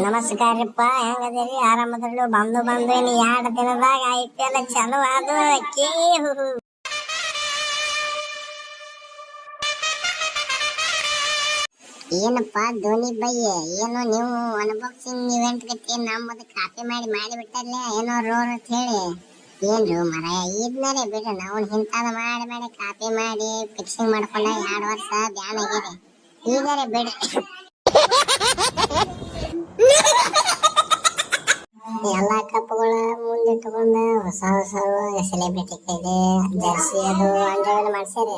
ನಮಸ್ಕಾರಪ್ಪ, ಹೆಂಗದಿರಿ? ಆರಾಮದ್ರಲ್ಲ? ಬಂದು ಇನ್ನು 2 ದಿನದಾಗ IPL ಚಾಲು ಆದು. ಏನಪ್ಪ ಧೋನಿ ಬೈ, ಏನು ನೀವು ಅನ್ಬಾಕ್ಸಿಂಗ್ ಇವೆಂಟ್ ಗತಿ ನಮ್ಮದು ಕಾಪಿ ಮಾಡಿ ಬಿಟ್ಟಲ್ಲೇ ಏನೋ ರೋರ್ ಅಂತ ಹೇಳಿ. ಏನ್ರು ಮರ ಇದ್ಮೇಲೆ ಬಿಡ್ರಿ, ನಾವು ಇಂಥದ್ದು ಮಾಡಿ ಕಾಪಿ ಮಾಡಿ ಫಿಕ್ಸಿಂಗ್ ಮಾಡ್ಕೊಂಡ 2 ವರ್ಷ ಬ್ಯಾನ್ ಆಗ್ಯಾರ. ಈಗಾರೆ ಬಿಡ್ರಿ, ಎಲ್ಲಾ ಕಪ್ಗಳ ಮುಂದೆ ತಗೊಂಡ ಹೊಸ ಸೆಲೆಬ್ರಿಟಿ ಕೈಲಿ ಜರ್ಸಿ ಅದು ಅಂಜಾವಲ್ಲಿ ಮಾಡ್ಸ್ಯಾರಿ.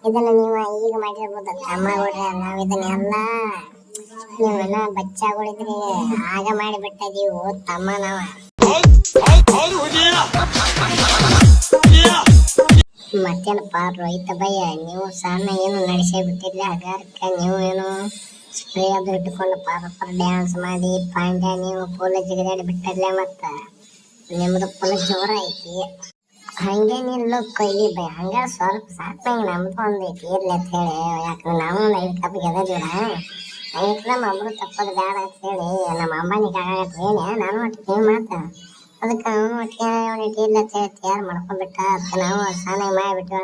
ಇದನ್ನ ನೀವು ಈಗ ಮಾಡಿರ್ಬೋದು ತಮ್ಮಗಳ್ರೆ. ನಾವ್ ಇದನ್ನೆಲ್ಲ ನೀವೆಲ್ಲ ಬಚ್ಚಾಗಳಿದ್ರಿ ಆಗ ಮಾಡಿಬಿಟ್ಟಿದೀವು ತಮ್ಮ. ನಾವ ಮತ್ತೇನಪ್ಪ ರೋಹಿತ ಭಯ್ಯ, ನೀವು ಸಣ್ಣ ಏನು ನಡೆಸೇ ಬಿಟ್ಟಿರ್ಲಿ ಹಗಾರಕ್ಕೆ. ನೀವು ಏನು ಸ್ಪ್ರೇ ಅದು ಇಟ್ಕೊಂಡು ಪಾಪ ಡ್ಯಾನ್ಸ್ ಮಾಡಿ ಪಾಂಡ್ಯ ನೀವು ಪೂಲ ಜಿಗಿದಾಡಿ ಬಿಟ್ಟರ್ಲೆ. ಮತ್ತ ನಿಮ್ದು ಪೂಲ ಜೋರ ಐತಿ. ಹಂಗೇನಿಲ್ಲ ಕೊಯ್ಲಿ ಬೈ, ಹಂಗ ಸ್ವಲ್ಪ ಸಾಕ್ನಂಗೆ ನಮ್ದು ಒಂದು ಐತಿ ಇರ್ಲಿ ಅಂತ ಹೇಳಿ. ಯಾಕಂದ್ರೆ ನಾವು 5 ಕಪ್ ಗೆದ್ದಿಲ್ಲ, ಹಂಗಿತ್ತು ನಮ್ಮ ಅಮ್ಮರು ತಪ್ಪದು ಬೇಡ ಅಂತ ಹೇಳಿ ನಮ್ಮ ಅಂಬಾನಿಗೆ ಆಗೇನೆ. ನಾನು ಒಟ್ಟಿಗೆ ಮಾತ ಅದಕ್ಕೆ ಅವನು ಒಟ್ಟಿಗೆ ಇರ್ಲಿ ಅಂತ ಹೇಳಿ ತಯಾರು ಮಾಡ್ಕೊಂಡ್ಬಿಟ್ಟ. ಅದಕ್ಕೆ ನಾವು ಸ್ನಾನ ಮಾಡಿಬಿಟ್ಟು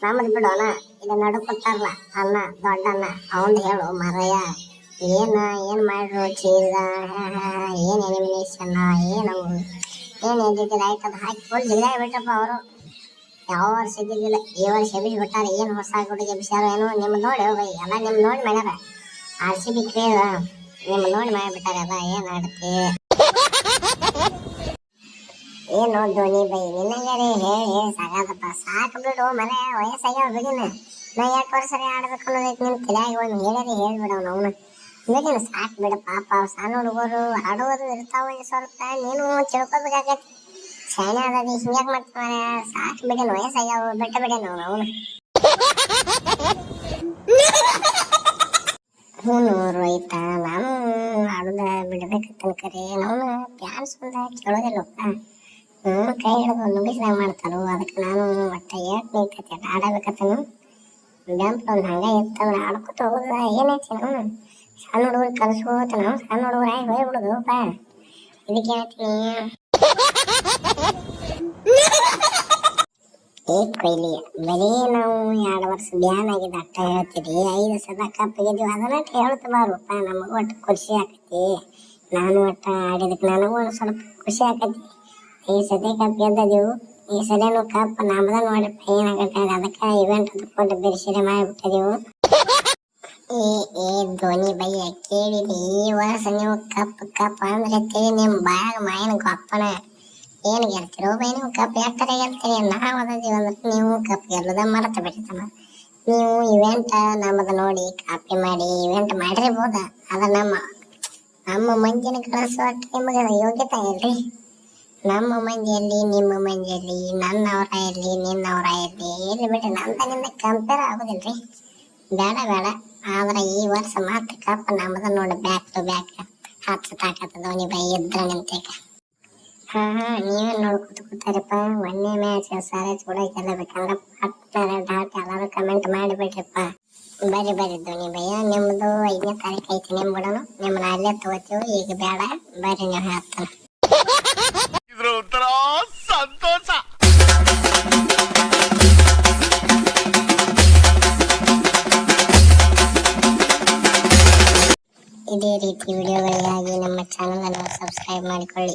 ನಮ್ಮದು ಬಿಡೋಣ. ಇದು ನಡುಕೊಟ್ಟಾರಲ್ಲ ಅನ್ನ, ದೊಡ್ಡ ಅನ್ನ, ಅವಂದು ಹೇಳು ಮರಯ್ಯ. ಏನು ಮಾಡ್ರು ಚೀಲ, ಏನು ಎಲಿಮಿನೇಷನ್, ಏನು ಎದ್ದಿದ್ದಿಲ್ಲ ಆಯ್ತದ ಹಾಕಿ ಫುಲ್ ಜಿಲ್ಲೆ ಬಿಟ್ಟಪ್ಪ ಅವರು. ಯಾವ ವರ್ಷ ಇದ್ದಿದ್ದಿಲ್ಲ, ಈ ವರ್ಷ ಎಬ್ಬಿಸ್ಬಿಟ್ಟಾರೆ. ಏನು ಹೊಸ ಗುಡಿಗೆ ಎಬ್ಬಿಸ್ಯಾರ ಏನೋ. ನಿಮ್ಮ ನೋಡಿ ಬೈ, ಎಲ್ಲ ನಿಮ್ಮ ನೋಡಿ ಮಾಡ್ಯಾರ. RCB ಕ್ರೇಜ ನಿಮ್ಮ ನೋಡಿ ಮಾಡಿಬಿಟ್ಟಾರೆ. ಎಲ್ಲ ಏನು ಆಡುತ್ತೆ ಏನು ಧೋನಿ ಬೈ, ನಿನ್ನಂಗಾರೆ ಹೇಳಿ ಸಾಕಾದಪ್ಪ. ಸಾಕು ಬಿಡು ಮನೆ, ವಯಸ್ಸಾಗ್ಯಾವ ಬಿಡಿನ. ನಾ 2 ವರ್ಷ ಆಡ್ಬೇಕು ಅನ್ನೋದೈತಿ ನಿಮ್ ತಲೆಯಾಗಿ. ಒಂದು ಹೇಳ್ಬಿಡವ್ ಅವನು ಬಿಡಿನ. ಸಾಕು ಬಿಡ ಪಾಪ, ಸಣ್ಣ ಹುಡುಗರು ಆಡುವುದು ಇರ್ತಾವ. ಸ್ವಲ್ಪ ನೀನು ತಿಳ್ಕೊಬೇಕಾಗೈತಿ. ಶಾಣೆ ಆದದಿ ಹಿಂಗ್ಯಾಕ್ ಮಾಡ್ತಾನೆ. ಸಾಕು ಬಿಡಿನ, ವಯಸ್ಸಾಗ್ಯಾವ, ಬೆಟ್ಟ ಬಿಡೇನ ಅವನು. ಹ್ಞೂ ರೋಹಿತ, ನಾನು ಆಡುದ ಬಿಡ್ಬೇಕಂತ ಕರೆ ನಾವು ಫ್ಯಾನ್ಸ್ ಮುಂದೆ ಕೇಳೋದಿಲ್ಲಪ್ಪ. ಕೈ ಹಿಡಿದು ನುಗ್ಗಿಸಿದಾಗ ಮಾಡ್ತಾರೋ. ಅದಕ್ಕೆ ನಾನು ಒಟ್ಟು ನಿಂತೈತಿ ಆಡಬೇಕತ್ತನು. ಬ್ಯಾಂಪ್ ಒಂದು ಹಂಗೆ ಇರ್ತಂದ್ರೆ ಆಡ್ಕೊತ ಹೋಗೋದ ಏನೈತಿ. ನಾವು ಸಣ್ಣ ಹುಡುಗರು ಕಲಿಸ್ಕೋತ ನಾವು ಸಣ್ಣ ಹುಡುಗರು ಆಗಿ ಹೋಗ್ಬಿಡುದಪ್ಪ. ಇದಕ್ಕೆ ಹೇಳ್ತೀನಿ ಕೊಯ್ಲಿ, ಬರೀ ನಾವು 2 ವರ್ಷ ಬ್ಯಾನ್ ಆಗಿದ್ದು ಅಟ್ಟ ಹೇಳ್ತೀರಿ. 5 ಸಲ ಕಪ್ ಗೆದ್ದೀವಿ ಅದನ್ನ ಹೇಳ್ತ ಬಾರಪ್ಪ. ನಮಗೂ ಒಟ್ಟು ಖುಷಿ ಆಕತಿ. ನಾನು ಒಟ್ಟು ಆಡಿದಕ್ಕೆ ನನಗೂ ಒಂದು ಸ್ವಲ್ಪ ಖುಷಿ ಆಕತಿ. 5 ಸತಿ ಕಪ್ ಗೆದ್ದದೀವು. ಈ ಸಲನು ಕಪ್ ನಮ್ದ ನೋಡ್ರಿಪ್ಪ ಏನಾಗತ್ತೆ. ಅದಕ್ಕೆ ಇವೆಂಟ್ ಅದಕ್ಕೊಂದು ಬಿರ್ಸಿರೆ ಮಾಡಿಬಿಟ್ಟಿದೆವು. ಧೋನಿ ಬಯ್ಯ ಕೇಳಿರಿ, ಈ ವರ್ಷ ನೀವು ಕಪ್ ಅಂದ್ರೆ ನಿಮ್ಮ ಬಾಯಾಗ ಮಾಯನ ಗೊಪ್ಪನ. ಏನು ಗೆಲ್ತಿರೋ ಬೈ ನೀವು ಕಪ್? ಯಾಕರ ಗೆಲ್ತೀರಿ? ನಾವು ಅದೀವಿ ಅಂದ್ರೆ ನೀವು ಕಪ್ ಗೆಲ್ಲದ ಮರೆತು ಬಿಡ್ತಮ್ಮ. ನೀವು ಇವೆಂಟ್ ನಮ್ಮದು ನೋಡಿ ಕಾಪಿ ಮಾಡಿ ಇವೆಂಟ್ ಮಾಡಿರ್ಬೋದ. ಅದ ನಮ್ಮ ಮಂದಿನ ಕಳಿಸುವ ನಿಮಗೆ ಯೋಗ್ಯತೆ ಇಲ್ರಿ. ನಮ್ಮ ಮಂದಿಯಲ್ಲಿ ನಿಮ್ಮ ಮಂದಿಯಲ್ಲಿ ನನ್ನವರ ಇರಲಿ ನಿನ್ನವರ ಇರಲಿ ಎಲ್ಲಿ ಬಿಡ್ರಿ, ನಿಂದ ಕಂಪೇರ್ ಆಗೋದಿಲ್ರಿ. ಬೇಡ ಆದ್ರೆ ಈ ವರ್ಷ ಮಾತ್ರ ಕಪ್ ನಮ್ಮದ ನೋಡಿ ಬ್ಯಾಕ್ ಟು ಬ್ಯಾಕ್ ಹಚ್ಚತಾಕತ್ತ ಧೋನಿ ಬೈ ಇದ್ರ ನಿಂತೇಕ. ನೀವೇನು ನೋಡ್ಕೊತ ಒಂದೇ ಮ್ಯಾಚ್ ಸಾರೇಜ್ ಕೂಡ ಗೆಲ್ಲಬೇಕಂದ್ರೆ ಪಟ್ಟ ಡಾಟ್ ಎಲ್ಲರೂ ಕಮೆಂಟ್ ಮಾಡಿಬಿಡ್ರಿಪ್ಪ. ಬರ್ರಿ ಧೋನಿ ಭಯ್ಯ, ನಿಮ್ದು 5ನೇ ತಾರೀಕು ಐತಿ. ಬಿಡೋಣ, ನಿಮ್ಮನ್ನ ಅಲ್ಲೇ ತಗೋತೀವಿ. ಈಗ ಬೇಡ, ಬರ್ರಿ ನೀವು ಹೇಳ್ತಾನೆ. ಸಂತೋಷ. ಇದೇ ರೀತಿ ವಿಡಿಯೋಗಳಿಗಾಗಿ ನಮ್ಮ ಚಾನಲ್ ಅನ್ನು ಸಬ್ಸ್ಕ್ರೈಬ್ ಮಾಡಿಕೊಳ್ಳಿ.